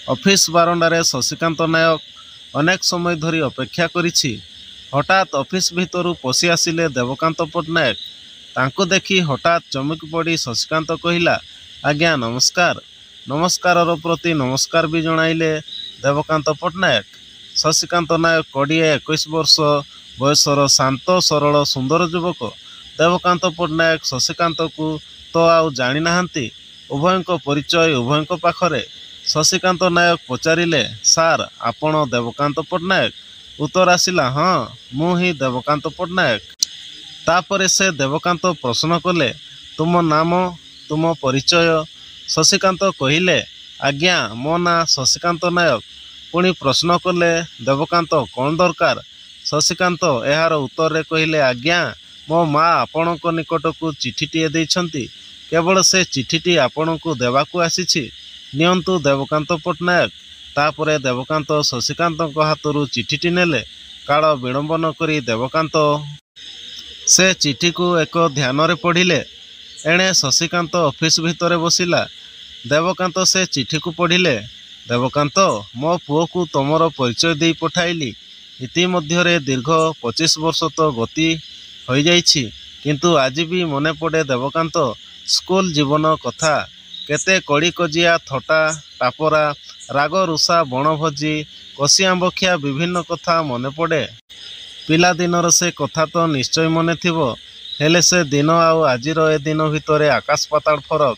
Office ବାରଣ୍ଡାରେ ଶଶିକାନ୍ତ ନାୟକ ଅନେକ ସମୟ ଧରି ଅପେକ୍ଷା କରିଛି। ହଠାତ୍ ଅଫିସ୍ ଭିତରୁ ପଶି ଆସିଲେ ଦେବକାନ୍ତ ପଟ୍ଟନାୟକ। ତାଙ୍କୁ ଦେଖି ହଠାତ୍ ଚମକି ପଡ଼ି ଶଶିକାନ୍ତ କହିଲା, ଆଜ୍ଞା ନମସ୍କାର। ନମସ୍କାରର ପ୍ରତି ନମସ୍କାର ବି ଜଣାଇଲେ ଦେବକାନ୍ତ ପଟ୍ଟନାୟକ। ଶଶିକାନ୍ତ ନାୟକ 20-21 ବର୍ଷ ବୟସର ଶାନ୍ତ ସରଳ ସୁନ୍ଦର ଯୁବକ। ଦେବକାନ୍ତ ପଟ୍ଟନାୟକ ଶଶିକାନ୍ତକୁ ତ ଆଉ ଜାଣିନାହାନ୍ତି। ଉଭୟଙ୍କ ପରିଚୟ ଉଭୟଙ୍କ ପାଖରେ। ଶଶିକାନ୍ତ ନାୟକ ପଚାରିଲେ, ସାର୍ ଆପଣ ଦେବକାନ୍ତ ପଟ୍ଟନାୟକ? ଉତ୍ତର ଆସିଲା, ହଁ ମୁଁ ହିଁ ଦେବକାନ୍ତ ପଟ୍ଟନାୟକ। ତାପରେ ସେ ଦେବକାନ୍ତ ପ୍ରଶ୍ନ କଲେ, ତୁମ ନାମ, ତୁମ ପରିଚୟ? ଶଶିକାନ୍ତ କହିଲେ, ଆଜ୍ଞା ମୋ ନାଁ ଶଶିକାନ୍ତ ନାୟକ। ପୁଣି ପ୍ରଶ୍ନ କଲେ ଦେବକାନ୍ତ, କ'ଣ ଦରକାର? ଶଶିକାନ୍ତ ଏହାର ଉତ୍ତରରେ କହିଲେ, ଆଜ୍ଞା ମୋ ମା ଆପଣଙ୍କ ନିକଟକୁ ଚିଠିଟିଏ ଦେଇଛନ୍ତି। କେବଳ ସେ ଚିଠିଟି ଆପଣଙ୍କୁ ଦେବାକୁ ଆସିଛି। ନିଅନ୍ତୁ ଦେବକାନ୍ତ ପଟ୍ଟନାୟକ। ତାପରେ ଦେବକାନ୍ତ ଶଶିକାନ୍ତଙ୍କ ହାତରୁ ଚିଠିଟି ନେଲେ। କାଳ ବିଳମ୍ବ ନ କରି ଦେବକାନ୍ତ ସେ ଚିଠିକୁ ଏକ ଧ୍ୟାନରେ ପଢ଼ିଲେ। ଏଣେ ଶଶିକାନ୍ତ ଅଫିସ୍ ଭିତରେ ବସିଲା। ଦେବକାନ୍ତ ସେ ଚିଠିକୁ ପଢ଼ିଲେ। ଦେବକାନ୍ତ, ମୋ ପୁଅକୁ ତମର ପରିଚୟ ଦେଇ ପଠାଇଲି। ଇତିମଧ୍ୟରେ ଦୀର୍ଘ 25 ବର୍ଷ ତ ଗତି ହୋଇଯାଇଛି, କିନ୍ତୁ ଆଜି ବି ମନେ ପଡ଼େ ଦେବକାନ୍ତ, ସ୍କୁଲ ଜୀବନ କଥା। କେତେ କଳି କଜିଆ, ଥଟ୍ଟା ଟାପରା, ରାଗ ରୁଷା, ବଣଭୋଜି, କଷି ଆମ୍ବଖିଆ ବିଭିନ୍ନ କଥା ମନେ ପଡ଼େ। ପିଲାଦିନର ସେ କଥା ତ ନିଶ୍ଚୟ ମନେ ଥିବ। ହେଲେ ସେ ଦିନ ଆଉ ଆଜିର ଏ ଦିନ ଭିତରେ ଆକାଶ ପାତାଳ ଫରକ।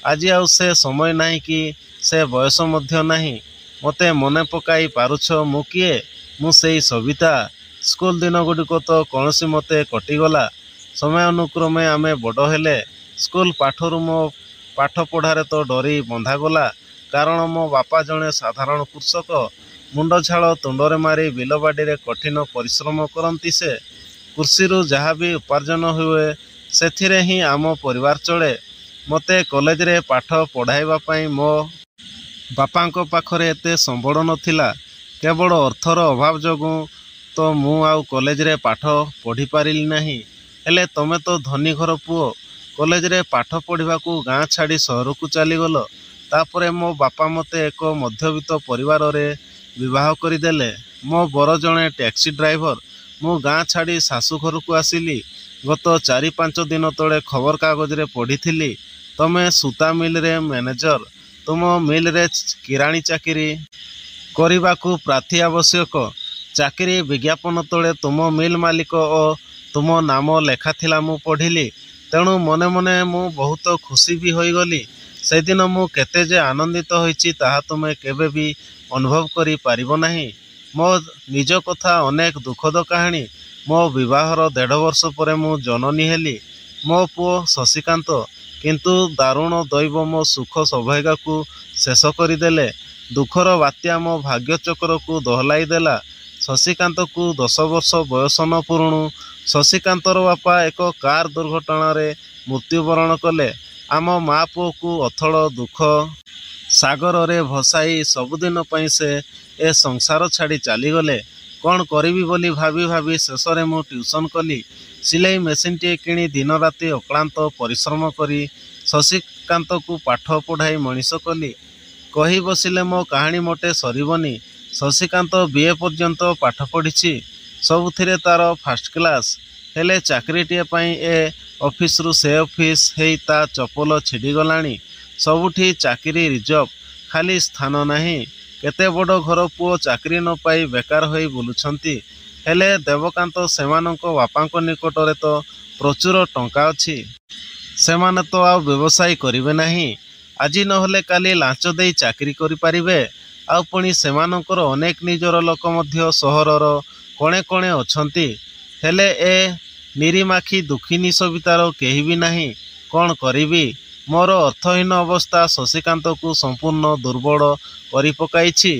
ଆଜି ଆଉ ସେ ସମୟ ନାହିଁ କି ସେ ବୟସ ମଧ୍ୟ ନାହିଁ। ମୋତେ ମନେ ପକାଇ ପାରୁଛ ମୁଁ କିଏ? ମୁଁ ସେଇ ସବିତା। ସ୍କୁଲ ଦିନଗୁଡ଼ିକ ତ କୌଣସି ମତେ କଟିଗଲା। ସମୟାନୁକ୍ରମେ ଆମେ ବଡ଼ ହେଲେ। ସ୍କୁଲ ପାଠରୁ ମୋ ପାଠ ପଢ଼ାରେ ତ ଡରି ବନ୍ଧାଗଲା। କାରଣ ମୋ ବାପା ଜଣେ ସାଧାରଣ କୃଷକ। ମୁଣ୍ଡ ଝାଳ ତୁଣ୍ଡରେ ମାରି ବିଲବାଡ଼ିରେ କଠିନ ପରିଶ୍ରମ କରନ୍ତି ସେ। କୃଷିରୁ ଯାହା ବି ଉପାର୍ଜନ ହୁଏ ସେଥିରେ ହିଁ ଆମ ପରିବାର ଚଳେ। ମୋତେ କଲେଜରେ ପାଠ ପଢ଼ାଇବା ପାଇଁ ମୋ ବାପାଙ୍କ ପାଖରେ ଏତେ ସମ୍ବଳ ନଥିଲା। କେବଳ ଅର୍ଥର ଅଭାବ ଯୋଗୁଁ ତ ମୁଁ ଆଉ କଲେଜରେ ପାଠ ପଢ଼ିପାରିଲି ନାହିଁ। ହେଲେ ତମେ ତ ଧନୀ ଘର ପୁଅ, କଲେଜରେ ପାଠ ପଢ଼ିବାକୁ ଗାଁ ଛାଡ଼ି ସହରକୁ ଚାଲିଗଲ। ତାପରେ ମୋ ବାପା ମୋତେ ଏକ ମଧ୍ୟବିତ୍ତ ପରିବାରରେ ବିବାହ କରିଦେଲେ। ମୋ ବର ଜଣେ ଟ୍ୟାକ୍ସି ଡ୍ରାଇଭର। ମୁଁ ଗାଁ ଛାଡ଼ି ଶାଶୁ ଘରକୁ ଆସିଲି। ଗତ 4-5 ଦିନ ତଳେ ଖବରକାଗଜରେ ପଢ଼ିଥିଲି ତମେ ସୂତା ମିଲରେ ମ୍ୟାନେଜର। ତୁମ ମିଲରେ କିରାଣୀ ଚାକିରି କରିବାକୁ ପ୍ରାର୍ଥୀ ଆବଶ୍ୟକ। ଚାକିରି ବିଜ୍ଞାପନ ତଳେ ତୁମ ମିଲ୍ ମାଲିକ ଓ ତୁମ ନାମ ଲେଖାଥିଲା ମୁଁ ପଢ଼ିଲି। ତେଣୁ ମନେ ମନେ ମୁଁ ବହୁତ ଖୁସି ବି ହୋଇଗଲି। ସେଦିନ ମୁଁ କେତେ ଯେ ଆନନ୍ଦିତ ହୋଇଛି ତାହା ତୁମେ କେବେ ବି ଅନୁଭବ କରିପାରିବ ନାହିଁ। ମୋ ନିଜ କଥା ଅନେକ ଦୁଃଖଦ କାହାଣୀ। ମୋ ବିବାହର 1.5 ବର୍ଷ ପରେ ମୁଁ ଜନନୀ ହେଲି। ମୋ ପୁଅ ଶଶିକାନ୍ତ। କିନ୍ତୁ ଦାରୁଣ ଦୈବ ମୋ ସୁଖ ସୌଭାଗ୍ୟକୁ ଶେଷ କରିଦେଲେ। ଦୁଃଖର ବାତ୍ୟା ମୋ ଭାଗ୍ୟଚକ୍ରକୁ ଦୋହଲାଇ ଦେଲା। ଶଶିକାନ୍ତକୁ 10 ବର୍ଷ ବୟସ ନ ପୁରୁଣୁ ଶଶିକାନ୍ତର ବାପା ଏକ କାର ଦୁର୍ଘଟଣାରେ ମୃତ୍ୟୁବରଣ କଲେ। ଆମ ମା ପୁଅକୁ ଅଥଳ ଦୁଃଖ ସାଗରରେ ଭସାଇ ସବୁଦିନ ପାଇଁ ସେ ଏ ସଂସାର ଛାଡ଼ି ଚାଲିଗଲେ। କ'ଣ କରିବି ବୋଲି ଭାବି ଭାବି ଶେଷରେ ମୁଁ ଟ୍ୟୁସନ୍ କଲି। ସିଲେଇ ମେସିନଟିଏ କିଣି ଦିନ ରାତି ଅକ୍ଳାନ୍ତ ପରିଶ୍ରମ କରି ଶଶିକାନ୍ତକୁ ପାଠ ପଢ଼ାଇ ମଣିଷ କଲି। କହି ବସିଲେ ମୋ କାହାଣୀ ମୋଟେ ସରିବନି। ଶଶିକାନ୍ତ BA ପର୍ଯ୍ୟନ୍ତ ପାଠ ପଢ଼ିଛି। ସବୁଥିରେ ତାର ଫାଷ୍ଟ କ୍ଲାସ୍। ହେଲେ ଚାକିରିଟିଏ ପାଇଁ ଏ ଅଫିସରୁ ସେ ଅଫିସ ହେଇ ତା ଚପଲ ଛିଡ଼ିଗଲାଣି। ସବୁଠି ଚାକିରି ରିଜର୍ଭ, ଖାଲି ସ୍ଥାନ ନାହିଁ। କେତେ ବଡ଼ ଘର ପୁଅ ଚାକିରି ନ ପାଇ ବେକାର ହୋଇ ବୁଲୁଛନ୍ତି। ହେଲେ ଦେବକାନ୍ତ, ସେମାନଙ୍କ ବାପାଙ୍କ ନିକଟରେ ତ ପ୍ରଚୁର ଟଙ୍କା ଅଛି। ସେମାନେ ତ ଆଉ ବ୍ୟବସାୟ କରିବେ ନାହିଁ। ଆଜି ନହେଲେ କାଲି ଲାଞ୍ଚ ଦେଇ ଚାକିରି କରିପାରିବେ। ଆଉ ପୁଣି ସେମାନଙ୍କର ଅନେକ ନିଜର ଲୋକ ମଧ୍ୟ ସହରର କଣେ କଣେ ଅଛନ୍ତି। ହେଲେ ଏ ନିରିମାଖି ଦୁଃଖିନୀ ସବିତାର କେହି ବି ନାହିଁ। କ'ଣ କରିବି? ମୋର ଅର୍ଥହୀନ ଅବସ୍ଥା ଶଶିକାନ୍ତକୁ ସମ୍ପୂର୍ଣ୍ଣ ଦୁର୍ବଳ କରି ପକାଇଛି।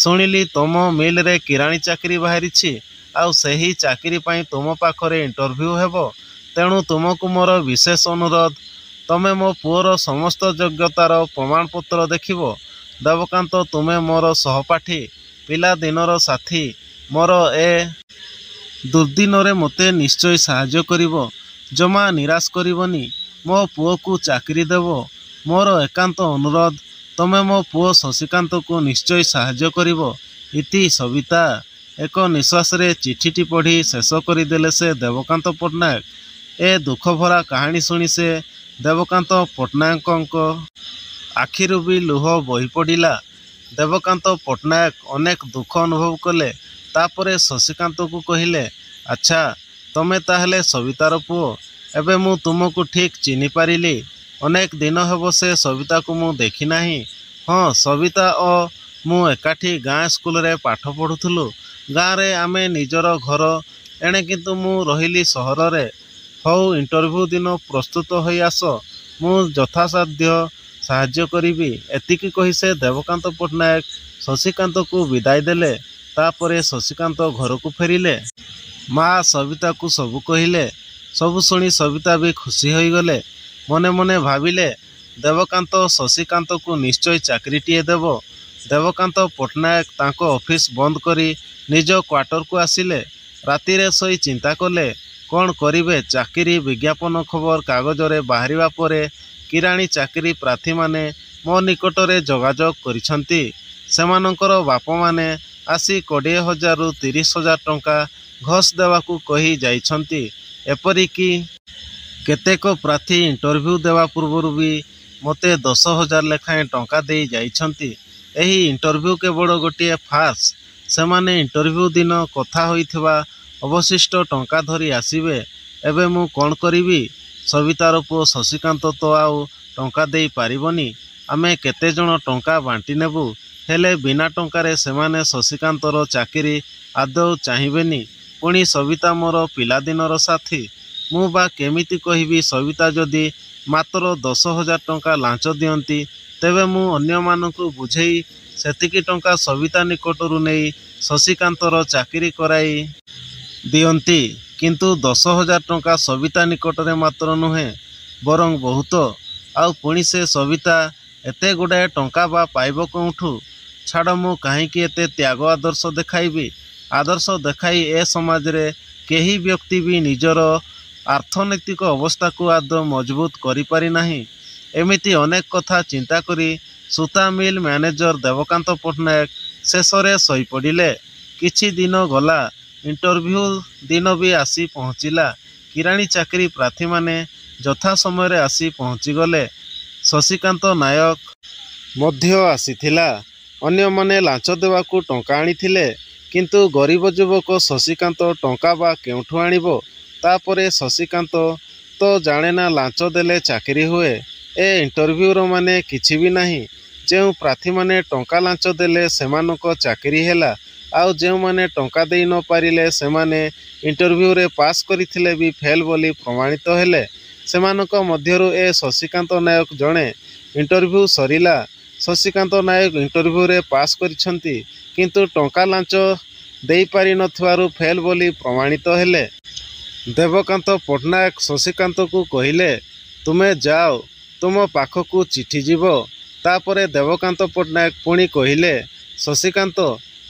ଶୁଣିଲି ତମ ମିଲରେ କିରାଣୀ ଚାକିରି ବାହାରିଛି। ଆଉ ସେହି ଚାକିରି ପାଇଁ ତୁମ ପାଖରେ ଇଣ୍ଟରଭ୍ୟୁ ହେବ। ତେଣୁ ତୁମକୁ ମୋର ବିଶେଷ ଅନୁରୋଧ, ତମେ ମୋ ପୁଅର ସମସ୍ତ ଯୋଗ୍ୟତାର ପ୍ରମାଣପତ୍ର ଦେଖିବ। ଦେବକାନ୍ତ, ତୁମେ ମୋର ସହପାଠୀ, ପିଲାଦିନର ସାଥୀ। ମୋର ଏ ଦୁର୍ଦ୍ଦିନରେ ମୋତେ ନିଶ୍ଚୟ ସାହାଯ୍ୟ କରିବ। ଜମା ନିରାଶ କରିବନି। ମୋ ପୁଅକୁ ଚାକିରି ଦେବ। ମୋର ଏକାନ୍ତ ଅନୁରୋଧ, ତମେ ମୋ ପୁଅ ଶଶିକାନ୍ତକୁ ନିଶ୍ଚୟ ସାହାଯ୍ୟ କରିବ। ଇତି ସବିତା। ଏକ ନିଶ୍ୱାସରେ ଚିଠିଟି ପଢ଼ି ଶେଷ କରିଦେଲେ ସେ ଦେବକାନ୍ତ ପଟ୍ଟନାୟକ। ଏ ଦୁଃଖଭରା କାହାଣୀ ଶୁଣି ସେ ଦେବକାନ୍ତ ପଟ୍ଟନାୟକଙ୍କ ଆଖିରୁ ବି ଲୁହ ବୋହିପଡ଼ିଲା। ଦେବକାନ୍ତ ପଟ୍ଟନାୟକ ଅନେକ ଦୁଃଖ ଅନୁଭବ କଲେ। ତାପରେ ଶଶିକାନ୍ତକୁ କହିଲେ, ଆଚ୍ଛା, ତମେ ତାହେଲେ ସବିତାର ପୁଅ। ଏବେ ମୁଁ ତୁମକୁ ଠିକ୍ ଚିହ୍ନିପାରିଲି। ଅନେକ ଦିନ ହେବ ସେ ସବିତାକୁ ମୁଁ ଦେଖିନାହିଁ। ହଁ, ସବିତା ଓ ମୁଁ ଏକାଠି ଗାଁ ସ୍କୁଲରେ ପାଠ ପଢ଼ୁଥିଲୁ। ଗାଁରେ ଆମେ ନିଜର ଘର, ଏଣେ କିନ୍ତୁ ମୁଁ ରହିଲି ସହରରେ। ହଉ, ଇଣ୍ଟରଭ୍ୟୁ ଦିନ ପ୍ରସ୍ତୁତ ହୋଇ ଆସ, ମୁଁ ଯଥାସାଧ୍ୟ ସାହାଯ୍ୟ କରିବି। ଏତିକି କହି ସେ ଦେବକାନ୍ତ ପଟ୍ଟନାୟକ ଶଶିକାନ୍ତକୁ ବିଦାୟ ଦେଲେ। ତାପରେ ଶଶିକାନ୍ତ ଘରକୁ ଫେରିଲେ। ମା ସବିତାକୁ ସବୁ କହିଲେ। ସବୁ ଶୁଣି ସବିତା ବି ଖୁସି ହୋଇଗଲେ। ମନେ ମନେ ଭାବିଲେ, ଦେବକାନ୍ତ ଶଶିକାନ୍ତକୁ ନିଶ୍ଚୟ ଚାକିରିଟିଏ ଦେବ। ଦେବକାନ୍ତ ପଟ୍ଟନାୟକ ତାଙ୍କ ଅଫିସ ବନ୍ଦ କରି ନିଜ କ୍ୱାର୍ଟରକୁ ଆସିଲେ। ରାତିରେ ଶୋଇ ଚିନ୍ତା କଲେ, କ'ଣ କରିବେ। ଚାକିରି ବିଜ୍ଞାପନ ଖବର କାଗଜରେ ବାହାରିବା ପରେ କିରାଣୀ ଚାକିରି ପ୍ରାର୍ଥୀମାନେ ମୋ ନିକଟରେ ଯୋଗାଯୋଗ କରିଛନ୍ତି। ସେମାନଙ୍କର ବାପାମାନେ ଆସି 20,000ରୁ 30,000 ଟଙ୍କା ଘୋଷ ଦେବାକୁ କହି ଯାଇଛନ୍ତି। ଏପରିକି କେତେକ ପ୍ରାର୍ଥୀ ଇଣ୍ଟରଭ୍ୟୁ ଦେବା ପୂର୍ବରୁ ବି ମୋତେ 10,000 ଲେଖାଏଁ ଟଙ୍କା ଦେଇ ଯାଇଛନ୍ତି। ଏହି ଇଣ୍ଟରଭ୍ୟୁ କେବଳ ଗୋଟିଏ ଫାର୍ସ। ସେମାନେ ଇଣ୍ଟରଭ୍ୟୁ ଦିନ କଥା ହୋଇଥିବା ଅବଶିଷ୍ଟ ଟଙ୍କା ଧରି ଆସିବେ। ଏବେ ମୁଁ କ'ଣ କରିବି? ସବିତାର ପୁଅ ଶଶିକାନ୍ତ ତ ଆଉ ଟଙ୍କା ଦେଇ ପାରିବନି। ଆମେ କେତେଜଣ ଟଙ୍କା ବାଣ୍ଟି ନେବୁ। ହେଲେ ବିନା ଟଙ୍କାରେ ସେମାନେ ଶଶିକାନ୍ତର ଚାକିରି ଆଦୌ ଚାହିଁବେନି। ପୁଣି ସବିତା ମୋର ପିଲାଦିନର ସାଥୀ। ମୁଁ ବା କେମିତି କହିବି? ସବିତା ଯଦି ମାତ୍ର 10,000 ଟଙ୍କା ଲାଞ୍ଚ ଦିଅନ୍ତି, ତେବେ ମୁଁ ଅନ୍ୟମାନଙ୍କୁ ବୁଝେଇ ସେତିକି ଟଙ୍କା ସବିତା ନିକଟରୁ ନେଇ ଶଶିକାନ୍ତର ଚାକିରି କରାଇ ଦିଅନ୍ତି। କିନ୍ତୁ 10,000 ଟଙ୍କା ସବିତା ନିକଟରେ ମାତ୍ର ନୁହେଁ, ବରଂ ବହୁତ। ଆଉ ପୁଣି ସେ ସବିତା ଏତେ ଗୁଡ଼ାଏ ଟଙ୍କା ବା ପାଇବ କେଉଁଠୁ? ଛାଡ଼, ମୁଁ କାହିଁକି ଏତେ ତ୍ୟାଗ ଆଦର୍ଶ ଦେଖାଇବି? ଆଦର୍ଶ ଦେଖାଇ ଏ ସମାଜରେ କେହି ବ୍ୟକ୍ତି ବି ନିଜର ଅର୍ଥନୈତିକ ଅବସ୍ଥାକୁ ଆଦୌ ମଜବୁତ କରିପାରି ନାହିଁ। ଏମିତି ଅନେକ କଥା ଚିନ୍ତା କରି ସୂତା ମିଲ୍ ମ୍ୟାନେଜର ଦେବକାନ୍ତ ପଟ୍ଟନାୟକ ଶେଷରେ ଶୋଇପଡ଼ିଲେ। କିଛି ଦିନ ଗଲା। ଇଣ୍ଟରଭ୍ୟୁ ଦିନ ବି ଆସି ପହଞ୍ଚିଲା। କିରାଣୀ ଚାକିରି ପ୍ରାର୍ଥୀମାନେ ଯଥା ସମୟରେ ଆସି ପହଞ୍ଚିଗଲେ। ଶଶିକାନ୍ତ ନାୟକ ମଧ୍ୟ ଆସିଥିଲା। ଅନ୍ୟମାନେ ଲାଞ୍ଚ ଦେବାକୁ ଟଙ୍କା ଆଣିଥିଲେ। କିନ୍ତୁ ଗରିବ ଯୁବକ ଶଶିକାନ୍ତ ଟଙ୍କା ବା କେଉଁଠୁ ଆଣିବ? ତାପରେ ଶଶିକାନ୍ତ ତ ଜାଣେନା ଲାଞ୍ଚ ଦେଲେ ଚାକିରି ହୁଏ। ଏ ଇଣ୍ଟରଭ୍ୟୁର ମାନେ କିଛି ବି ନାହିଁ। ଯେଉଁ ପ୍ରାର୍ଥୀମାନେ ଟଙ୍କା ଲାଞ୍ଚ ଦେଲେ ସେମାନଙ୍କ ଚାକିରି ହେଲା। ଆଉ ଯେଉଁମାନେ ଟଙ୍କା ଦେଇ ନ ପାରିଲେ ସେମାନେ ଇଣ୍ଟରଭ୍ୟୁରେ ପାସ୍ କରିଥିଲେ ବି ଫେଲ୍ ବୋଲି ପ୍ରମାଣିତ ହେଲେ। ସେମାନଙ୍କ ମଧ୍ୟରୁ ଏ ଶଶିକାନ୍ତ ନାୟକ ଜଣେ। ଇଣ୍ଟରଭ୍ୟୁ ସରିଲା। ଶଶିକାନ୍ତ ନାୟକ ଇଣ୍ଟରଭ୍ୟୁରେ ପାସ୍ କରିଛନ୍ତି, କିନ୍ତୁ ଟଙ୍କା ଲାଞ୍ଚ ଦେଇପାରି ନଥିବାରୁ ଫେଲ୍ ବୋଲି ପ୍ରମାଣିତ ହେଲେ। ଦେବକାନ୍ତ ପଟ୍ଟନାୟକ ଶଶିକାନ୍ତକୁ କହିଲେ, ତୁମେ ଯାଅ, ତୁମ ପାଖକୁ ଚିଠି ଯିବ। ତାପରେ ଦେବକାନ୍ତ ପଟ୍ଟନାୟକ ପୁଣି କହିଲେ, ଶଶିକାନ୍ତ,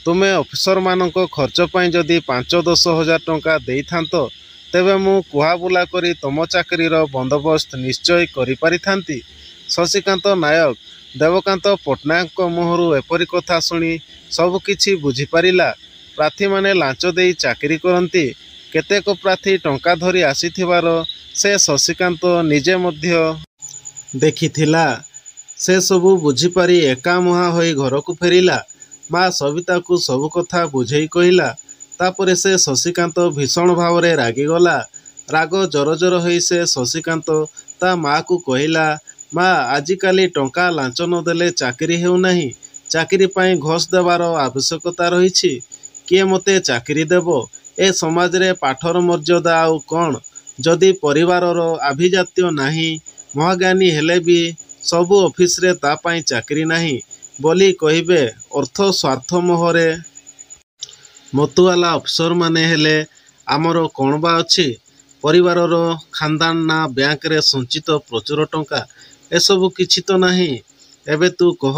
ତୁମେ ଅଫିସରମାନଙ୍କ ଖର୍ଚ୍ଚ ପାଇଁ ଯଦି 5-10 ହଜାର ଟଙ୍କା ଦେଇଥାନ୍ତ, ତେବେ ମୁଁ କୁହାବୁଲା କରି ତୁମ ଚାକିରିର ବନ୍ଦୋବସ୍ତ ନିଶ୍ଚୟ କରିପାରିଥାନ୍ତି। ଶଶିକାନ୍ତ ନାୟକ ଦେବକାନ୍ତ ପଟ୍ଟନାୟକଙ୍କ ମୁହଁରୁ ଏପରି କଥା ଶୁଣି ସବୁକିଛି ବୁଝିପାରିଲା। ପ୍ରାର୍ଥୀମାନେ ଲାଞ୍ଚ ଦେଇ ଚାକିରି କରନ୍ତି। କେତେକ ପ୍ରାର୍ଥୀ ଟଙ୍କା ଧରି ଆସିଥିବାର ସେ ଶଶିକାନ୍ତ ନିଜେ ମଧ୍ୟ ଦେଖିଥିଲା। ସେ ସବୁ ବୁଝିପାରି ଏକାମୁହାଁ ହୋଇ ଘରକୁ ଫେରିଲା। ମା ସବିତାକୁ ସବୁ କଥା ବୁଝେଇ କହିଲା। ତାପରେ ସେ ଶଶିକାନ୍ତ ଭୀଷଣ ଭାବରେ ରାଗିଗଲା। ରାଗ ଜରଜର ହୋଇ ସେ ଶଶିକାନ୍ତ ତା ମାଆକୁ କହିଲା, ମା, ଆଜିକାଲି ଟଙ୍କା ଲାଞ୍ଚ ନ ଦେଲେ ଚାକିରି ହେଉନାହିଁ। ଚାକିରି ପାଇଁ ଘୋଷ ଦେବାର ଆବଶ୍ୟକତା ରହିଛି। କିଏ ମୋତେ ଚାକିରି ଦେବ? ଏ ସମାଜରେ ପାଠର ମର୍ଯ୍ୟାଦା ଆଉ କ'ଣ? ଯଦି ପରିବାରର ଆଭିଜାତ୍ୟ ନାହିଁ, ମହାଜ୍ଞାନୀ ହେଲେ ବି ସବୁ ଅଫିସରେ ତା ପାଇଁ ଚାକିରି ନାହିଁ ବୋଲି କହିବେ। ଅର୍ଥ ସ୍ୱାର୍ଥ ମୋହରେ ମତୁଆଲା ଅଫିସରମାନେ ହେଲେ ଆମର କ'ଣ ବା ଅଛି? ପରିବାରର ଖାନଦାନ ନା ବ୍ୟାଙ୍କରେ ସଞ୍ଚିତ ପ୍ରଚୁର ଟଙ୍କା, ଏସବୁ କିଛି ତ ନାହିଁ। ଏବେ ତୁ କହ,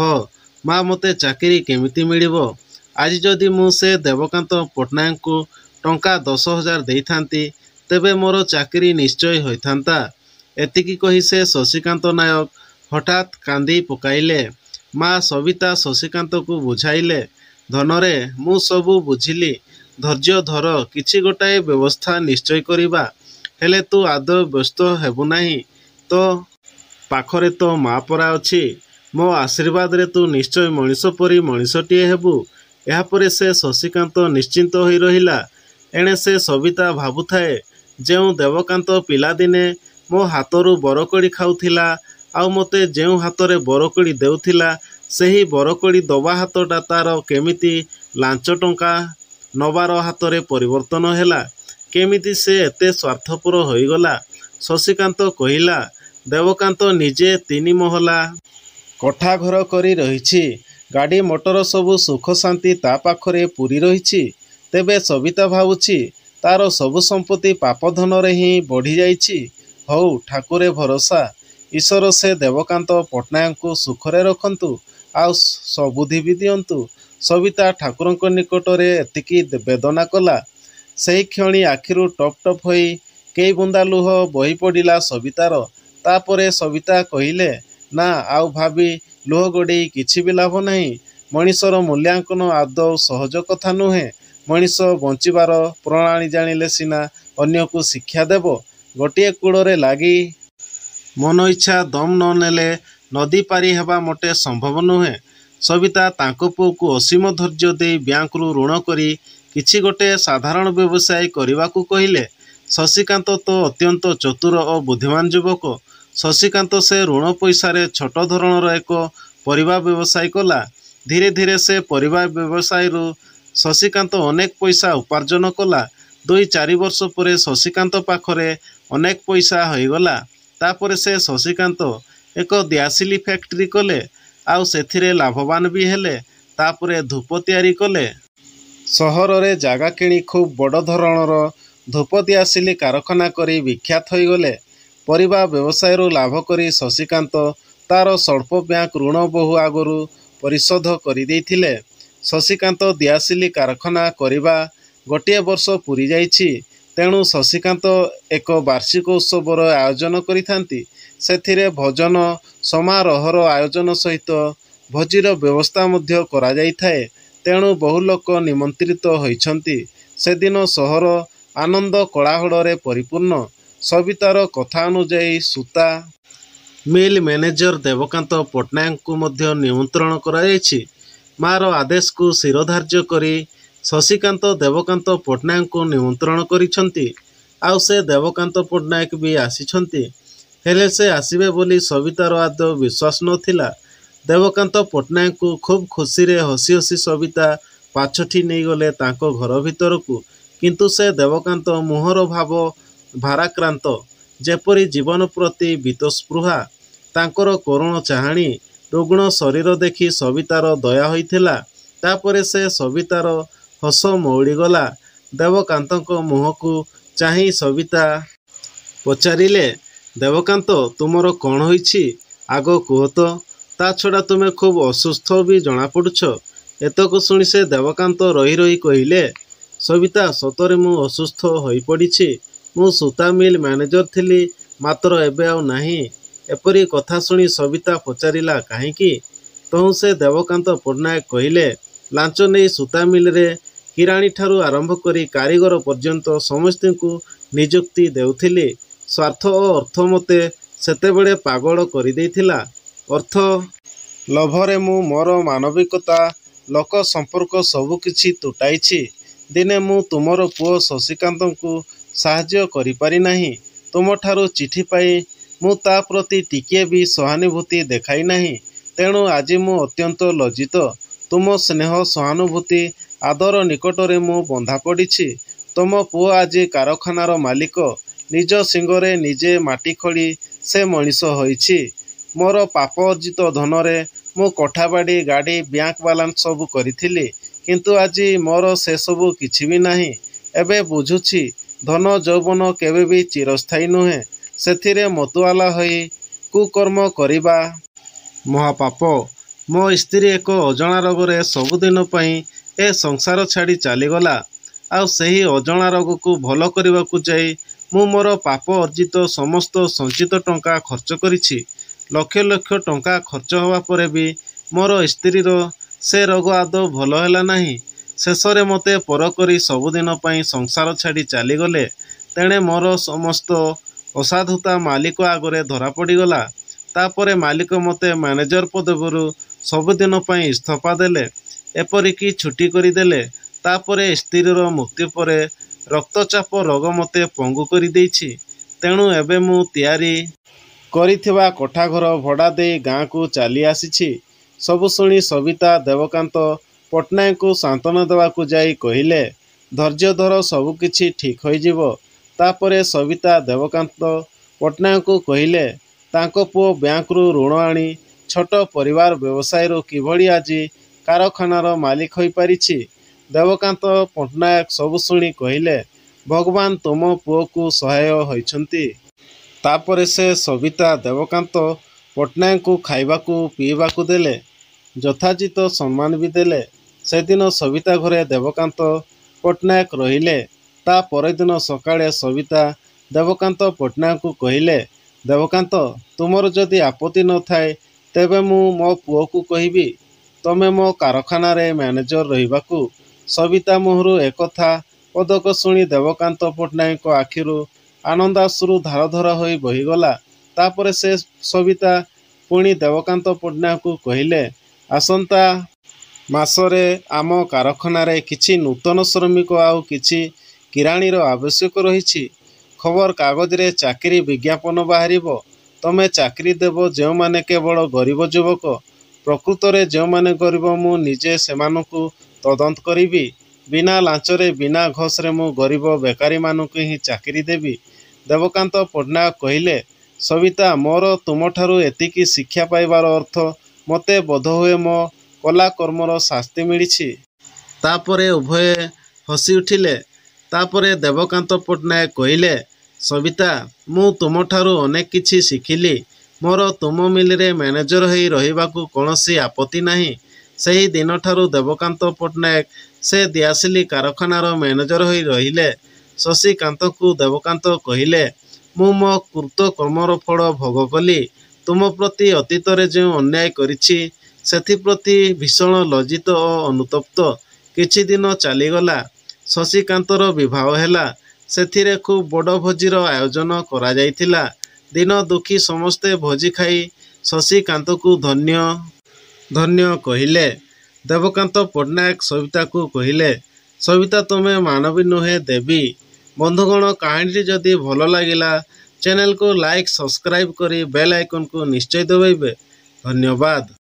ମା, ମୋତେ ଚାକିରି କେମିତି ମିଳିବ? ଆଜି ଯଦି ମୁଁ ସେ ଦେବକାନ୍ତ ପଟ୍ଟନାୟକଙ୍କୁ ଟଙ୍କା 10,000 ଦେଇଥାନ୍ତି, ତେବେ ମୋର ଚାକିରି ନିଶ୍ଚୟ ହୋଇଥାନ୍ତା। ଏତିକି କହି ସେ ଶଶିକାନ୍ତ ନାୟକ ହଠାତ୍ କାନ୍ଦି ପକାଇଲେ। ମା ସବିତା ଶଶିକାନ୍ତକୁ ବୁଝାଇଲେ, ଧନରେ ମୁଁ ସବୁ ବୁଝିଲି, ଧୈର୍ଯ୍ୟ ଧର, କିଛି ଗୋଟାଏ ବ୍ୟବସ୍ଥା ନିଶ୍ଚୟ କରିବା। ହେଲେ ତୁ ଆଦୌ ବ୍ୟସ୍ତ ହେବୁ ନାହିଁ। ତୋ ପାଖରେ ତୋ ମା ପରା ଅଛି। ମୋ ଆଶୀର୍ବାଦରେ ତୁ ନିଶ୍ଚୟ ମଣିଷ ପରି ମଣିଷଟିଏ ହେବୁ। ଏହାପରେ ସେ ଶଶିକାନ୍ତ ନିଶ୍ଚିନ୍ତ ହୋଇ ରହିଲା। ଏଣେ ସେ ସବିତା ଭାବୁଥାଏ, ଯେଉଁ ଦେବକାନ୍ତ ପିଲାଦିନେ ମୋ ହାତରୁ ବରକୋଳି ଖାଉଥିଲା ଆଉ ମୋତେ ଯେଉଁ ହାତରେ ବରକୋଳି ଦେଉଥିଲା, ସେହି ବରକୋଳି ଦବା ହାତଟା ତାର କେମିତି ଲାଞ୍ଚ ଟଙ୍କା ନବାର ହାତରେ ପରିବର୍ତ୍ତନ ହେଲା? କେମିତି ସେ ଏତେ ସ୍ୱାର୍ଥପର ହୋଇଗଲା? ଶଶିକାନ୍ତ କହିଲା, ଦେବକାନ୍ତ ନିଜେ 3 ମହଲା କୋଠା ଘର କରି ରହିଛି। ଗାଡ଼ି ମଟର ସବୁ ସୁଖ ଶାନ୍ତି ତା ପାଖରେ ପୂରି ରହିଛି। ତେବେ ସବିତା ଭାବୁଛି, ତାର ସବୁ ସମ୍ପତ୍ତି ପାପଧନରେ ହିଁ ବଢ଼ିଯାଇଛି। ହଉ, ଠାକୁରେ ଭରସା। ଈଶ୍ୱର ସେ ଦେବକାନ୍ତ ପଟ୍ଟନାୟକଙ୍କୁ ସୁଖରେ ରଖନ୍ତୁ ଆଉ ସବୁଧି ବି ଦିଅନ୍ତୁ। ସବିତା ଠାକୁରଙ୍କ ନିକଟରେ ଏତିକି ବେଦନା କଲା। ସେହି କ୍ଷଣି ଆଖିରୁ ଟପ୍ ଟପ୍ ହୋଇ କେଇ ବୁନ୍ଦା ଲୁହ ବହି ପଡ଼ିଲା ସବିତାର। ତାପରେ ସବିତା କହିଲେ, ନା, ଆଉ ଭାବି ଲୁହ ଗଡ଼େଇ କିଛି ବି ଲାଭ ନାହିଁ। ମଣିଷର ମୂଲ୍ୟାଙ୍କନ ଆଦୌ ସହଜ କଥା ନୁହେଁ। ମଣିଷ ବଞ୍ଚିବାର ପ୍ରଣାଳୀ ଜାଣିଲେ ସିନା ଅନ୍ୟକୁ ଶିକ୍ଷା ଦେବ। ଗୋଟିଏ କୂଳରେ ଲାଗି ମନ ଇଚ୍ଛା ଦମ୍ ନ ନେଲେ ନଦୀ ପାରି ହେବା ମୋଟେ ସମ୍ଭବ ନୁହେଁ। ସବିତା ତାଙ୍କ ପୁଅକୁ ଅସୀମ ଧୈର୍ଯ୍ୟ ଦେଇ ବ୍ୟାଙ୍କରୁ ଋଣ କରି କିଛି ଗୋଟିଏ ସାଧାରଣ ବ୍ୟବସାୟ କରିବାକୁ କହିଲେ। ଶଶିକାନ୍ତ ତ ଅତ୍ୟନ୍ତ ଚତୁର ଓ ବୁଦ୍ଧିମାନ ଯୁବକ। ଶଶିକାନ୍ତ ସେ ଋଣ ପଇସାରେ ଛୋଟ ଧରଣର ଏକ ପରିବା ବ୍ୟବସାୟ କଲା। ଧୀରେ ଧୀରେ ସେ ପରିବା ବ୍ୟବସାୟରୁ ଶଶିକାନ୍ତ ଅନେକ ପଇସା ଉପାର୍ଜନ କଲା। 2-4 ବର୍ଷ ପରେ ଶଶିକାନ୍ତ ପାଖରେ ଅନେକ ପଇସା ହୋଇଗଲା। ତାପରେ ସେ ଶଶିକାନ୍ତ ଏକ ଦିଆସିଲି ଫ୍ୟାକ୍ଟ୍ରି କଲେ ଆଉ ସେଥିରେ ଲାଭବାନ ବି ହେଲେ। ତାପରେ ଧୂପ ତିଆରି କଲେ। ସହରରେ ଜାଗା କିଣି ଖୁବ୍ ବଡ଼ ଧରଣର ଧୂପ ଦିଆସିଲି କାରଖାନା କରି ବିଖ୍ୟାତ ହୋଇଗଲେ। ପରିବା ବ୍ୟବସାୟରୁ ଲାଭ କରି ଶଶିକାନ୍ତ ତାର ସ୍ୱଳ୍ପ ବ୍ୟାଙ୍କ ଋଣ ବହୁ ଆଗରୁ ପରିଶୋଧ କରିଦେଇଥିଲେ। ଶଶିକାନ୍ତ ଦିଆସିଲି କାରଖାନା କରିବା ଗୋଟିଏ ବର୍ଷ ପୂରି ଯାଇଛି। ତେଣୁ ଶଶିକାନ୍ତ ଏକ ବାର୍ଷିକ ଉତ୍ସବର ଆୟୋଜନ କରିଥାନ୍ତି। ସେଥିରେ ଭୋଜନ ସମାରୋହର ଆୟୋଜନ ସହିତ ଭୋଜିର ବ୍ୟବସ୍ଥା ମଧ୍ୟ କରାଯାଇଥାଏ। ତେଣୁ ବହୁ ଲୋକ ନିମନ୍ତ୍ରିତ ହୋଇଛନ୍ତି। ସେଦିନ ସହର ଆନନ୍ଦ କୋଳାହଳରେ ପରିପୂର୍ଣ୍ଣ। ସବିତାର କଥା ଅନୁଯାୟୀ ସୂତା ମିଲ୍ ମ୍ୟାନେଜର ଦେବକାନ୍ତ ପଟ୍ଟନାୟକଙ୍କୁ ମଧ୍ୟ ନିମନ୍ତ୍ରଣ କରାଯାଇଛି। ମାର ଆଦେଶକୁ ଶିରଧାର୍ଯ୍ୟ କରି ଶଶିକାନ୍ତ ଦେବକାନ୍ତ ପଟ୍ଟନାୟକଙ୍କୁ ନିମନ୍ତ୍ରଣ କରିଛନ୍ତି। ଆଉ ସେ ଦେବକାନ୍ତ ପଟ୍ଟନାୟକ ବି ଆସିଛନ୍ତି। ହେଲେ ସେ ଆସିବେ ବୋଲି ସବିତାର ଆଦୌ ବିଶ୍ୱାସ ନଥିଲା। ଦେବକାନ୍ତ ପଟ୍ଟନାୟକଙ୍କୁ ଖୁବ୍ ଖୁସିରେ ହସି ହସି ସବିତା ପାଛୋଟି ନେଇଗଲେ ତାଙ୍କ ଘର ଭିତରକୁ। କିନ୍ତୁ ସେ ଦେବକାନ୍ତ ମୁହଁର ଭାବ ଭାରାକ୍ରାନ୍ତ, ଯେପରି ଜୀବନ ପ୍ରତି ବୀତସ୍ପୃହା। ତାଙ୍କର କରୁଣ ଚାହାଣୀ, ରୁଗ୍ଣ ଶରୀର ଦେଖି ସବିତାର ଦୟା ହୋଇଥିଲା। ତାପରେ ସେ ସବିତାର ହସ ମଉଳିଗଲା। ଦେବକାନ୍ତଙ୍କ ମୁହଁକୁ ଚାହିଁ ସବିତା ପଚାରିଲେ, ଦେବକାନ୍ତ, ତୁମର କ'ଣ ହୋଇଛି? ଆଗ କୁହ ତ। ତା ଛଡ଼ା ତୁମେ ଖୁବ୍ ଅସୁସ୍ଥ ବି ଜଣାପଡ଼ୁଛ। ଏତକ ଶୁଣି ସେ ଦେବକାନ୍ତ ରହି ରହି କହିଲେ, ସବିତା, ସତରେ ମୁଁ ଅସୁସ୍ଥ ହୋଇପଡ଼ିଛି। ମୁଁ ସୂତା ମିଲ୍ ମ୍ୟାନେଜର ଥିଲି, ମାତ୍ର ଏବେ ଆଉ ନାହିଁ। ଏପରି କଥା ଶୁଣି ସବିତା ପଚାରିଲା, କାହିଁକି? ତହୁଁ ସେ ଦେବକାନ୍ତ ପଟ୍ଟନାୟକ କହିଲେ, ଲାଞ୍ଚ ନେଇ ସୂତା ମିଲରେ କିରାଣୀଠାରୁ ଆରମ୍ଭ କରି କାରିଗର ପର୍ଯ୍ୟନ୍ତ ସମସ୍ତଙ୍କୁ ନିଯୁକ୍ତି ଦେଉଥିଲି। ସ୍ୱାର୍ଥ ଓ ଅର୍ଥ ମୋତେ ସେତେବେଳେ ପାଗଳ କରିଦେଇଥିଲା। ଅର୍ଥ ଲୋଭରେ ମୁଁ ମୋର ମାନବିକତା, ଲୋକ ସମ୍ପର୍କ ସବୁକିଛି ତୁଟାଇଛି। ଦିନେ ମୁଁ ତୁମର ପୁଅ ଶଶିକାନ୍ତଙ୍କୁ ସାହାଯ୍ୟ କରିପାରି ନାହିଁ। ତୁମଠାରୁ ଚିଠି ପାଇ ମୁଁ ତା ପ୍ରତି ଟିକିଏ ବି ସହାନୁଭୂତି ଦେଖାଇ ନାହିଁ। ତେଣୁ ଆଜି ମୁଁ ଅତ୍ୟନ୍ତ ଲଜ୍ଜିତ। ତୁମ ସ୍ନେହ, ସହାନୁଭୂତି, ଆଦର ନିକଟରେ ମୁଁ ବନ୍ଧା ପଡ଼ିଛି। ତୁମ ପୁଅ ଆଜି କାରଖାନାର ମାଲିକ। ନିଜ ଶିଙ୍ଗରେ ନିଜେ ମାଟି ଖୋଳି ସେ ମଣିଷ ହୋଇଛି। ମୋର ପାପ ଅର୍ଜିତ ଧନରେ ମୁଁ କୋଠାବାଡ଼ି, ଗାଡ଼ି, ବ୍ୟାଙ୍କ ବାଲାନ୍ସ ସବୁ କରିଥିଲି। କିନ୍ତୁ ଆଜି ମୋର ସେସବୁ କିଛି ବି ନାହିଁ। ଏବେ ବୁଝୁଛି, ଧନ ଯୌବନ କେବେ ବି ଚିରସ୍ଥାୟୀ ନୁହେଁ। ସେଥିରେ ମତୁଆଲା ହୋଇ କୁକର୍ମ କରିବା ମହାପାପ। ମୋ ସ୍ତ୍ରୀ ଏକ ଅଜଣା ରୋଗରେ ସବୁଦିନ ପାଇଁ ଏ ସଂସାର ଛାଡ଼ି ଚାଲିଗଲା। ଆଉ ସେହି ଅଜଣା ରୋଗକୁ ଭଲ କରିବାକୁ ଯାଇ ମୁଁ ମୋର ପାପ ଅର୍ଜିତ ସମସ୍ତ ସଞ୍ଚିତ ଟଙ୍କା ଖର୍ଚ୍ଚ କରିଛି। ଲକ୍ଷ ଲକ୍ଷ ଟଙ୍କା ଖର୍ଚ୍ଚ ହେବା ପରେ ବି ମୋର ସ୍ତ୍ରୀର ସେ ରୋଗ ଆଦୌ ଭଲ ହେଲା ନାହିଁ। ଶେଷରେ ମୋତେ ପର କରି ସବୁଦିନ ପାଇଁ ସଂସାର ଛାଡ଼ି ଚାଲିଗଲେ। ତେଣେ ମୋର ସମସ୍ତ ଅସାଧୁତା ମାଲିକ ଆଗରେ ଧରା ପଡ଼ିଗଲା। ତାପରେ ମାଲିକ ମୋତେ ମ୍ୟାନେଜର ପଦବୀରୁ ସବୁଦିନ ପାଇଁ ଇସ୍ତଫା ଦେଲେ, ଏପରିକି ଛୁଟି କରିଦେଲେ। ତାପରେ ସ୍ତ୍ରୀର ମୃତ୍ୟୁ ପରେ ରକ୍ତଚାପ ରୋଗ ମୋତେ ପଙ୍ଗୁ କରିଦେଇଛି। ତେଣୁ ଏବେ ମୁଁ ତିଆରି କରିଥିବା କୋଠାଘର ଭଡ଼ା ଦେଇ ଗାଁକୁ ଚାଲି ଆସିଛି। ସବୁ ଶୁଣି ସବିତା ଦେବକାନ୍ତ ପଟ୍ଟନାୟକଙ୍କୁ ସାନ୍ତ୍ୱନା ଦେବାକୁ ଯାଇ କହିଲେ, ଧୈର୍ଯ୍ୟ ଧର, ସବୁକିଛି ଠିକ୍ ହୋଇଯିବ। ତାପରେ ସବିତା ଦେବକାନ୍ତ ପଟ୍ଟନାୟକଙ୍କୁ କହିଲେ, ତାଙ୍କ ପୁଅ ବ୍ୟାଙ୍କରୁ ଋଣ ଆଣି ଛୋଟ ପରିବାର ବ୍ୟବସାୟରୁ କିଭଳି ଆଜି କାରଖାନାର ମାଲିକ ହୋଇପାରିଛି। ଦେବକାନ୍ତ ପଟ୍ଟନାୟକ ସବୁ ଶୁଣି କହିଲେ, ଭଗବାନ ତୁମ ପୁଅକୁ ସହାୟ ହୋଇଛନ୍ତି। ତାପରେ ସେ ସବିତା ଦେବକାନ୍ତ ପଟ୍ଟନାୟକଙ୍କୁ ଖାଇବାକୁ ପିଇବାକୁ ଦେଲେ, ଯଥାଯିତ ସମ୍ମାନ ବି ଦେଲେ। ସେଦିନ ସବିତା ଘରେ ଦେବକାନ୍ତ ପଟ୍ଟନାୟକ ରହିଲେ। ତା ପରଦିନ ସକାଳେ ସବିତା ଦେବକାନ୍ତ ପଟ୍ଟନାୟକଙ୍କୁ କହିଲେ, ଦେବକାନ୍ତ, ତୁମର ଯଦି ଆପତ୍ତି ନଥାଏ ତେବେ ମୁଁ ମୋ ପୁଅକୁ କହିବି ତମେ ମୋ କାରଖାନାରେ ମ୍ୟାନେଜର ରହିବାକୁ। ସବିତା ମୁହଁରୁ ଏକଥା ପଦକ ଶୁଣି ଦେବକାନ୍ତ ପଟ୍ଟନାୟକଙ୍କ ଆଖିରୁ ଆନନ୍ଦାଶ୍ରୁ ଧାର ଧାର ହୋଇ ବହିଗଲା। ତାପରେ ସେ ସବିତା ପୁଣି ଦେବକାନ୍ତ ପଟ୍ଟନାୟକଙ୍କୁ କହିଲେ, ଆସନ୍ତା ମାସରେ ଆମ କାରଖାନାରେ କିଛି ନୂତନ ଶ୍ରମିକ ଆଉ କିଛି କିରାଣୀର ଆବଶ୍ୟକ ରହିଛି। ଖବର କାଗଜରେ ଚାକିରି ବିଜ୍ଞାପନ ବାହାରିବ। ତମେ ଚାକିରି ଦେବ ଯେଉଁମାନେ କେବଳ ଗରିବ ଯୁବକ। ପ୍ରକୃତରେ ଯେଉଁମାନେ ଗରିବ ମୁଁ ନିଜେ ସେମାନଙ୍କୁ ତଦନ୍ତ କରିବି। ବିନା ଲାଞ୍ଚରେ ବିନା ଘୋଷରେ ମୁଁ ଗରିବ ବେକାରୀମାନଙ୍କୁ ହିଁ ଚାକିରି ଦେବି। ଦେବକାନ୍ତ ପଟ୍ଟନାୟକ କହିଲେ, ସବିତା, ମୋର ତୁମଠାରୁ ଏତିକି ଶିକ୍ଷା ପାଇବାର ଅର୍ଥ ମୋତେ ବୋଧହୁଏ ମୋ କଲା କର୍ମର ଶାସ୍ତି ମିଳିଛି। ତାପରେ ଉଭୟେ ହସି ଉଠିଲେ। ତାପରେ ଦେବକାନ୍ତ ପଟ୍ଟନାୟକ କହିଲେ, ସବିତା, ମୁଁ ତୁମଠାରୁ ଅନେକ କିଛି ଶିଖିଲି। ମୋର ତୁମ ମିଲରେ ମ୍ୟାନେଜର ହୋଇ ରହିବାକୁ କୌଣସି ଆପତ୍ତି ନାହିଁ। ସେହି ଦିନଠାରୁ ଦେବକାନ୍ତ ପଟ୍ଟନାୟକ ସେ ଦିଆସିଲି କାରଖାନାର ମ୍ୟାନେଜର ହୋଇ ରହିଲେ। ଶଶୀକାନ୍ତଙ୍କୁ ଦେବକାନ୍ତ କହିଲେ, ମୁଁ ମୋ କୃତ କର୍ମର ଫଳ ଭୋଗ କଲି। ତୁମ ପ୍ରତି ଅତୀତରେ ଯେଉଁ ଅନ୍ୟାୟ କରିଛି ସେଥିପ୍ରତି ଭୀଷଣ ଲଜ୍ଜିତ ଓ ଅନୁତପ୍ତ। କିଛି ଦିନ ଚାଲିଗଲା। ଶଶୀକାନ୍ତର ବିବାହ ହେଲା। ସେଥିରେ ଖୁବ୍ ବଡ଼ ଭୋଜିର ଆୟୋଜନ କରାଯାଇଥିଲା। ଦିନ ଦୁଃଖୀ ସମସ୍ତେ ଭୋଜି ଖାଇ ଶଶୀକାନ୍ତଙ୍କୁ ଧନ୍ୟ ଧନ୍ୟ କହିଲେ। ଦେବକାନ୍ତ ପଟ୍ଟନାୟକ ସବିତାକୁ କହିଲେ, ସବିତା, ତୁମେ ମାନବୀ ନୁହେଁ ଦେବୀ। ବନ୍ଧୁଗଣ, କାହାଣୀଟି ଯଦି ଭଲ ଲାଗିଲା ଚ୍ୟାନେଲକୁ ଲାଇକ୍ ସବସ୍କ୍ରାଇବ୍ କରି ବେଲ୍ ଆଇକନକୁ ନିଶ୍ଚୟ ଦବାଇବେ। ଧନ୍ୟବାଦ।